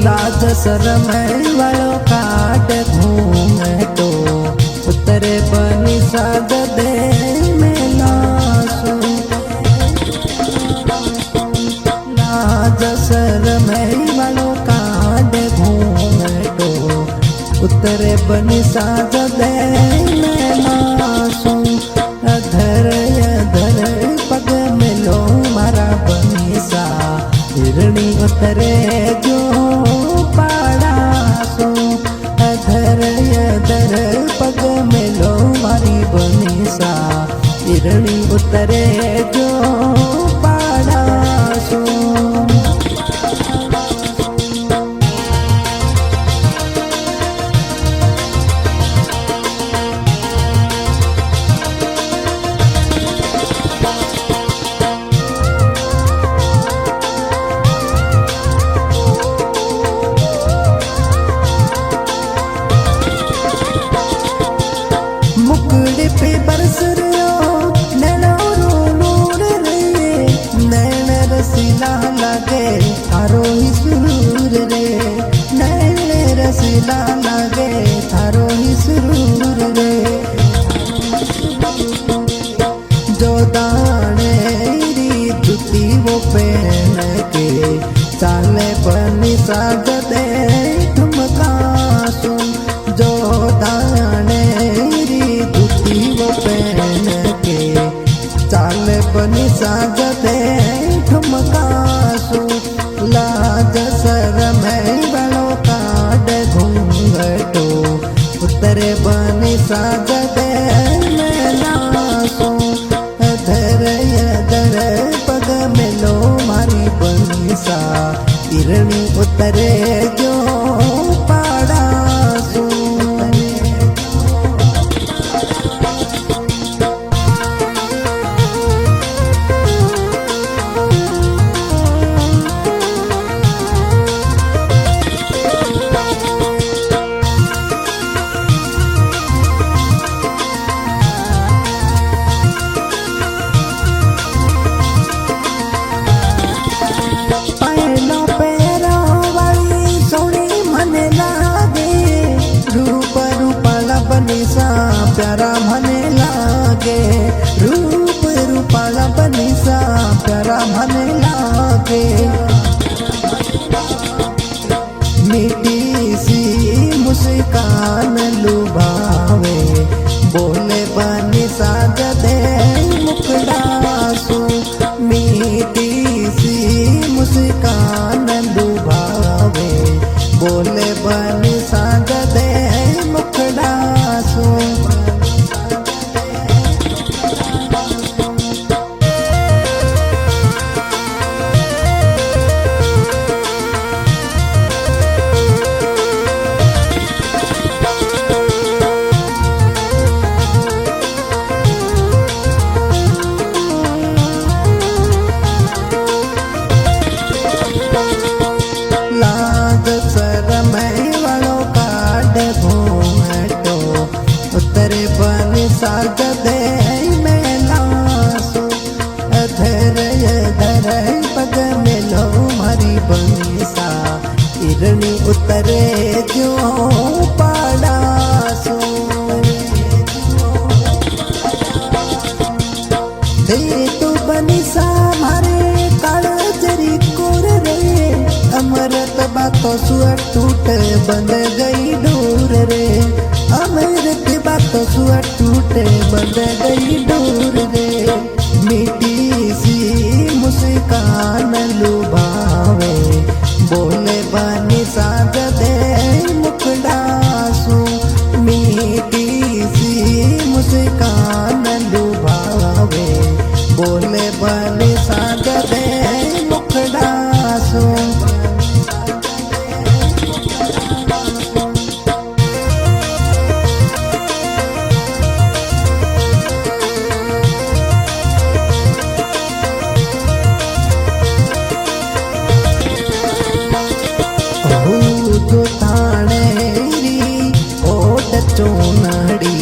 लाज शरम वालों काट घूमे तो उतरे बनी साज दे में लासू। लाज शरम वालों काट घूमे तो उतरे बनी साज दे में लासू। अधर अधर पग मिलो मारा बनी सा हिरणी उतरे जो पाड़ासो। अधर अधर पग मिलो मारी बनी सा हिरणी उतरे जो पाड़ासो। मुकुड़ पे बरस नैनो नूर रे नैन रसीला लागे थारो ही सुरूर रे। नैन रसीला लागे थारो ही सुरूर रे। जो दाने री जुती वो पहन के चाले बनी साज दे ठुमकासू। जो दाने वो पहन के चाल बनी साज दे ठुमकासू। लाज शरम वालों काट घूंघटो उतरे बनी साज दे में लासू। अधर अधर पग मिलो मारी बनी सा हिरणी उतरे जो पाड़ासू। प्यारा मने लागे रूप रूपाला बनी सा प्यारा मने लागे। मीठी सी मुस्कान लुभावे बोले बनी साज दे मुखड़ासू। मीठी सी मुस्कान लुभावे बोले बनी साज दे मुखड़ासू। लाज शरम वालों काट घूंघटो उतरे बनी साज दे में लासू। अधर अधर पग मिलो मारी बनी सा हिरणी उतरे जो पाड़ासू। दे तो बनी सा मारे कालजरी कोर रे। अमृत बातों सुअर टूट बंद गई डोर रे। अमृत बातों सुअर टूट बंद गई डोर रे। मीठी सी मुस्कान लुभावे बोले बनी साज दे मुखड़ासू। मीठी सी मुस्कान लुभावे बोले बनी साज दे मुखड़ासू। जो थाने री ओट चोनड़ी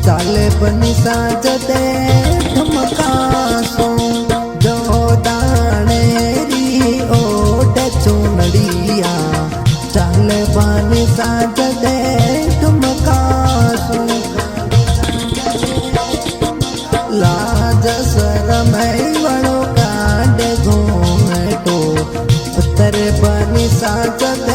चाले बनी साज दे ठुमकासू। जो दाने री ओट चोनड़िया साज दे ठुमकासू लाज शरम वणो कांड घूंघटो उतर बनी साज दे